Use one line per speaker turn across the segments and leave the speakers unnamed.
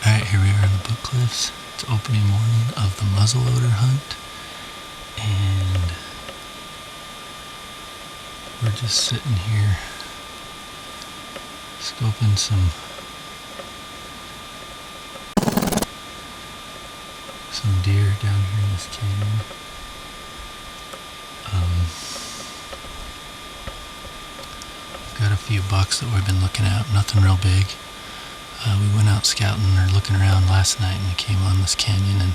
Alright, here we are in the Book Cliffs. It's opening morning of the Muzzleloader hunt, and we're just sitting here scoping some deer down here in this canyon. We've got a few bucks that we've been looking at, nothing real big. We went out scouting or looking around last night, and we came on this canyon and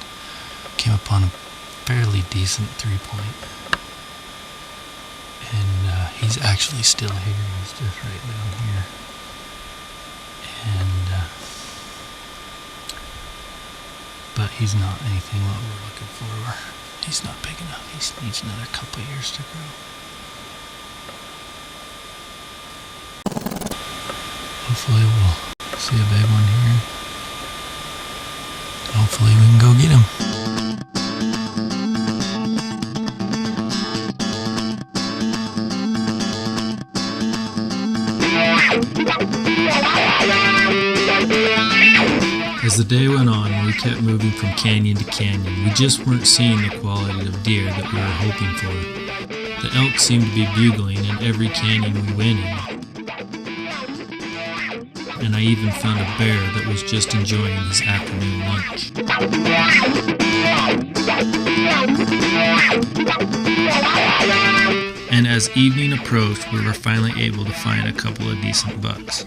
came upon a fairly decent 3-point. And he's actually still here. He's just right down here. And but he's not anything what we're looking for. He's not big enough. He needs another couple of years to grow. Hopefully we'll see a big one here. Hopefully we can go get him. As the day went on, we kept moving from canyon to canyon. We just weren't seeing the quality of deer that we were hoping for. The elk seemed to be bugling in every canyon we went in. And I even found a bear that was just enjoying his afternoon lunch. And as evening approached, we were finally able to find a couple of decent bucks.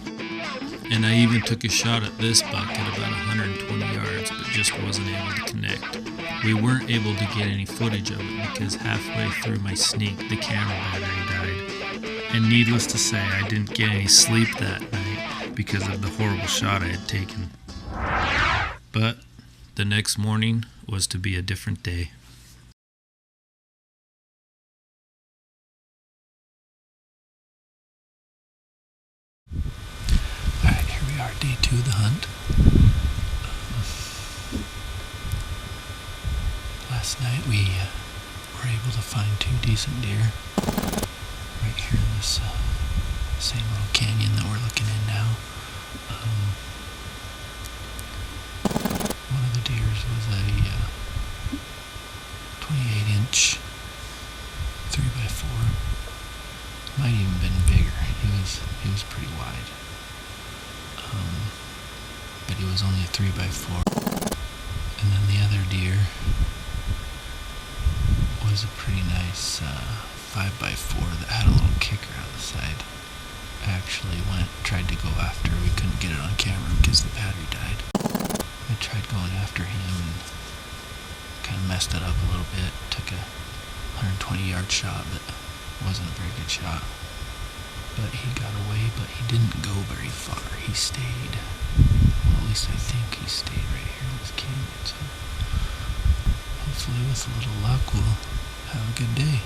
And I even took a shot at this buck at about 120 yards, but just wasn't able to connect. We weren't able to get any footage of it because halfway through my sneak, the camera battery died. And needless to say, I didn't get any sleep that night because of the horrible shot I had taken. But the next morning was to be a different day. Alright, here we are, day 2 of the hunt. Last night we were able to find 2 decent deer right here in this same little canyon that we're looking in now. One of the deers was a 28-inch 3x4. Might even been bigger. He was pretty wide. But he was only a 3x4. And then the other deer was a pretty nice 5x4 that had a little kicker out the side. I actually tried to go after. We couldn't get it on camera because the battery died. I tried going after him and kind of messed it up a little bit. Took a 120-yard shot, but it wasn't a very good shot. But he got away, but he didn't go very far. He stayed. Well, at least I think he stayed right here in this canyon. So hopefully with a little luck we'll have a good day.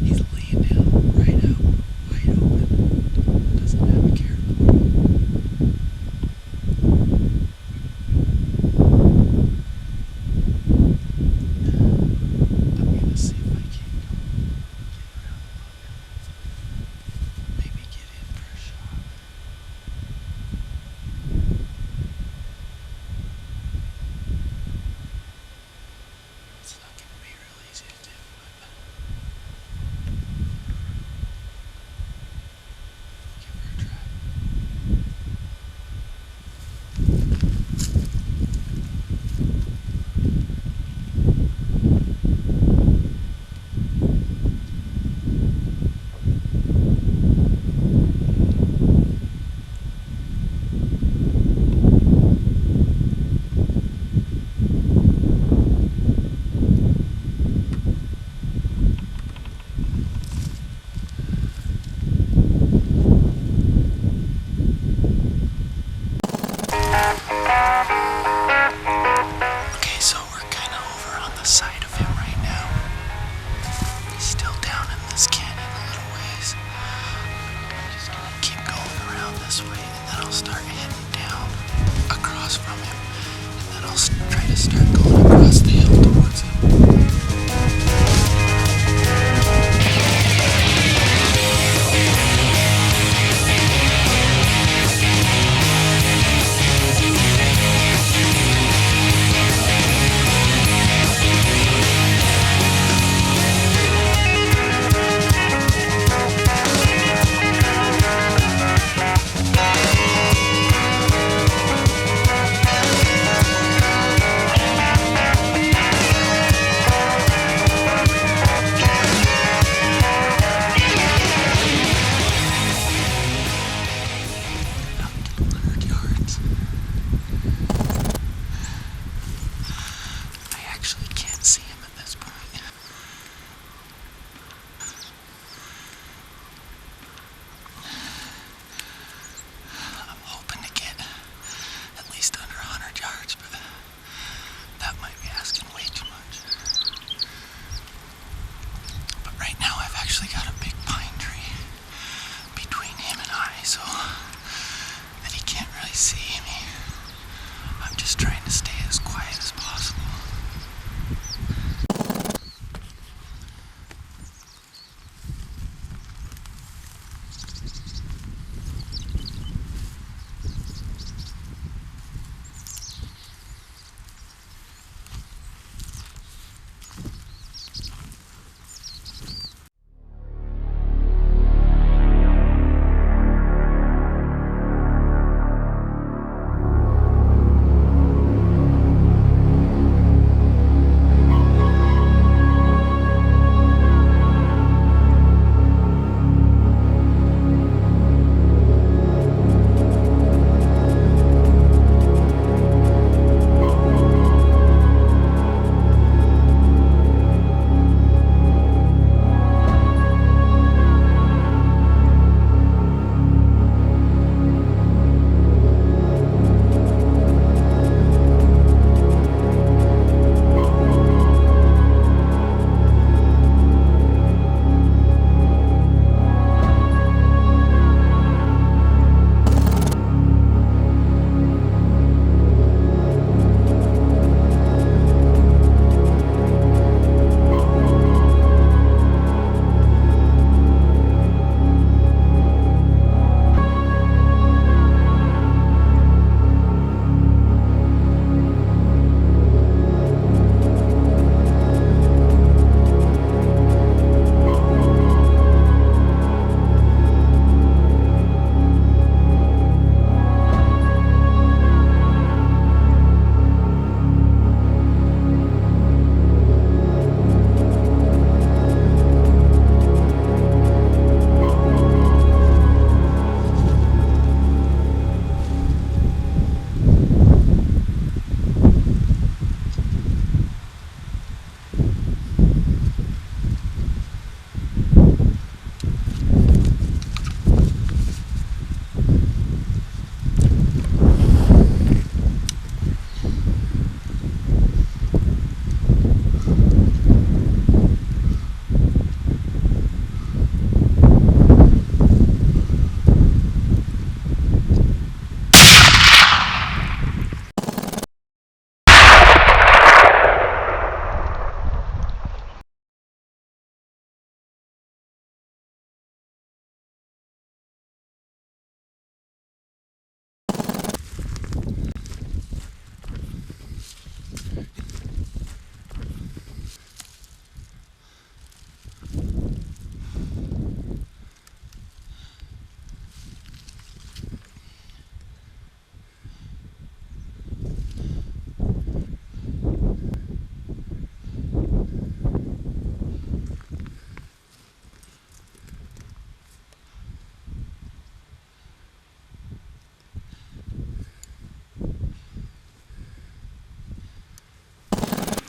He's laying down right out, wide open. start going across the hill towards him.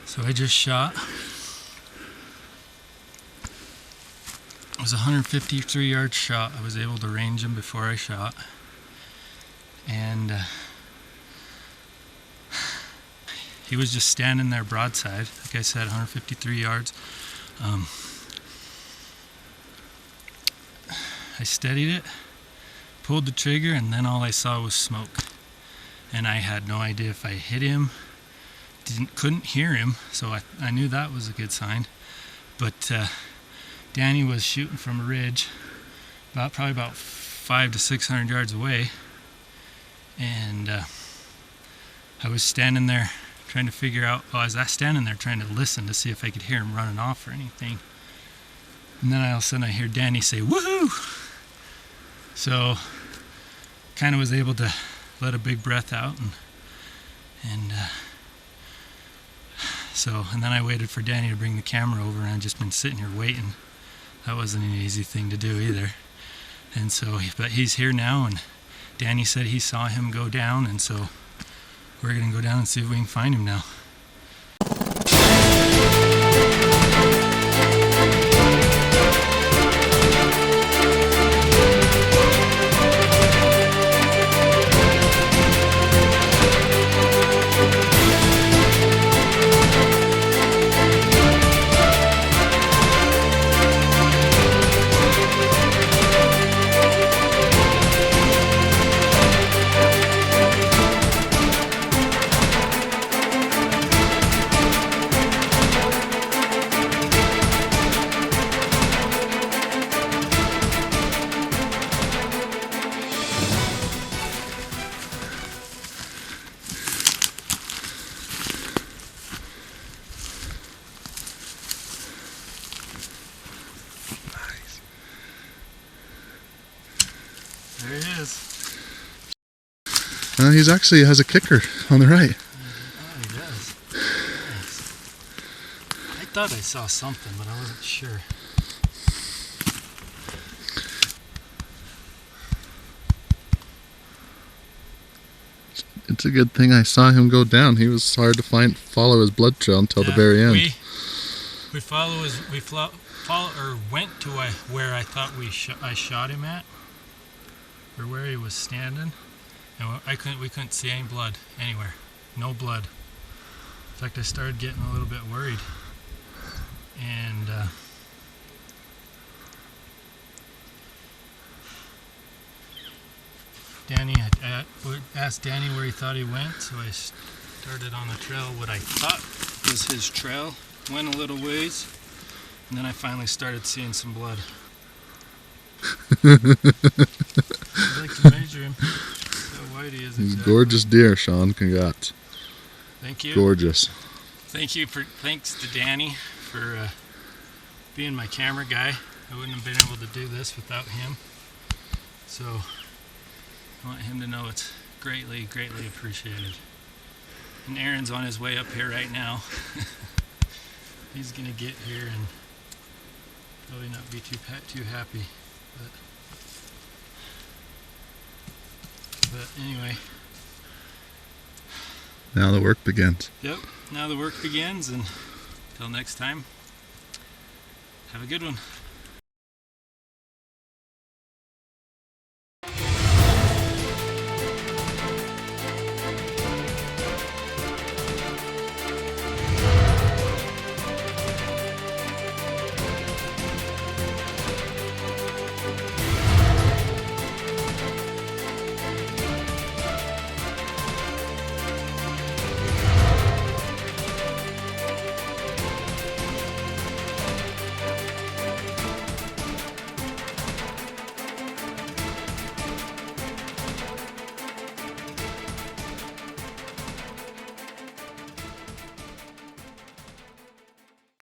So I just shot. It was a 153 yard shot. I was able to range him before I shot. And he was just standing there broadside. Like I said, 153 yards. I steadied it, pulled the trigger, and then all I saw was smoke. And I had no idea if I hit him,
couldn't hear him, so I knew that was a good sign. But Danny was shooting from a ridge, probably about 500 to 600 yards away, and I was standing there trying to figure out. Well, I was standing there trying to listen to see if I could hear him running off or anything. And then all of a sudden I hear Danny say, "Woohoo!" So kind of was able to let a big breath out, and then I waited for Danny to bring the camera over, and I've just been sitting here waiting. That wasn't an easy thing to do either. And so, but he's here now, and Danny said he saw him go down, and so we're gonna go down and see if we can find him now. There he is.
He's actually has a kicker on the right.
Oh, he does. Nice. I thought I saw something, but I wasn't sure.
It's a good thing I saw him go down. He was hard to follow his blood trail until the very end.
We went to where I thought I shot him at, or where he was standing, and we couldn't see any blood anywhere. No blood. In fact, I started getting a little bit worried, and I asked Danny where he thought he went, so I started on the trail, what I thought was his trail, went a little ways, and then I finally started seeing some blood. I'd like to measure him, see how wide he is.
He's a gorgeous deer, Shawn. Congrats.
Thank you.
Gorgeous.
Thanks to Danny for being my camera guy. I wouldn't have been able to do this without him. So I want him to know it's greatly, greatly appreciated. And Aaron's on his way up here right now. He's gonna get here and probably not be too happy. But anyway.
Now the work begins.
Yep, now the work begins, and until next time, have a good one.